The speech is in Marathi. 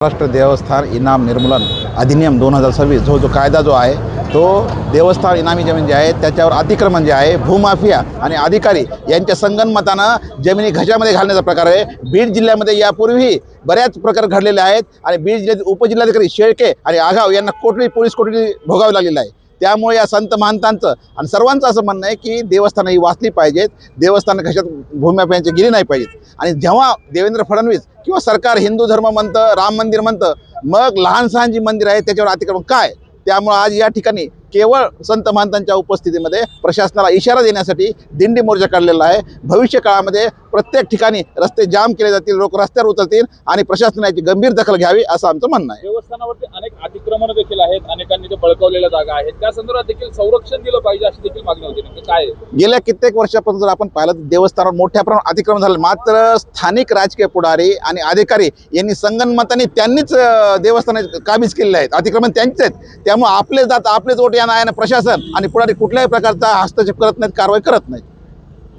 महाराष्ट्र देवस्थान इनाम निर्मूलन अधिनियम 2026 जो कायदा जो आहे तो देवस्थान इनामी जमीन जे आहे त्याच्यावर अतिक्रमण जे आहे भूमाफिया आणि अधिकारी यांच्या संगनमतानं जमिनी घशामध्ये घालण्याचा प्रकार आहे। बीड जिल्ह्यामध्ये यापूर्वी बऱ्याच प्रकार घडलेले आहेत आणि बीड जिल्ह्याचे उपजिल्हाधिकारी शेळके आणि आघाव यांना पोलीस कोठडी भोगावी लागलेली आहे। त्यामुळे या संत महंतांचं आणि सर्वांचं असं म्हणणं आहे की देवस्थानं ही वाचली पाहिजेत, देवस्थानं कशात भूमाफियांची गेली नाही पाहिजेत। आणि जेव्हा देवेंद्र फडणवीस किंवा सरकार हिंदू धर्म म्हणतं, राम मंदिर म्हणतं, मग लहान सहान जी मंदिर आहेत त्याच्यावर अतिक्रमण काय? त्यामुळे आज या ठिकाणी केवळ संत महंतांच्या उपस्थितीमध्ये प्रशासनाला इशारा देण्यासाठी दिंडी मोर्चा काढलेला आहे। भविष्य काळामध्ये प्रत्येक ठिकाणी रस्ते जाम केले जातील, लोक रस्त्यावर उतरतील आणि प्रशासनाची गंभीर दखल घ्यावी असं आमचं म्हणणं आहे। देवस्थानावरती अनेक अतिक्रमण देखील आहेत, अनेकांनी ते बळकावलेल्या जागा आहेत, त्या संदर्भात देखील संरक्षण दिलं पाहिजे अशी देखील मागणी होती। नेमकं काय गेल्या कित्येक वर्षापासून जर आपण पाहिलं तर देवस्थानावर मोठ्या प्रमाणात अतिक्रमण झालं, मात्र स्थानिक राजकीय पुढारी आणि अधिकारी यांनी संगनमताने त्यांनीच देवस्थान काबीज केलेले आहेत, अतिक्रमण त्यांचेच आहेत। त्यामुळे आपलेच जात आपलेच वोट या नायानं प्रशासन आणि पुढारी कुठल्याही प्रकारचा हस्तक्षेप करत नाहीत, कारवाई करत नाहीत।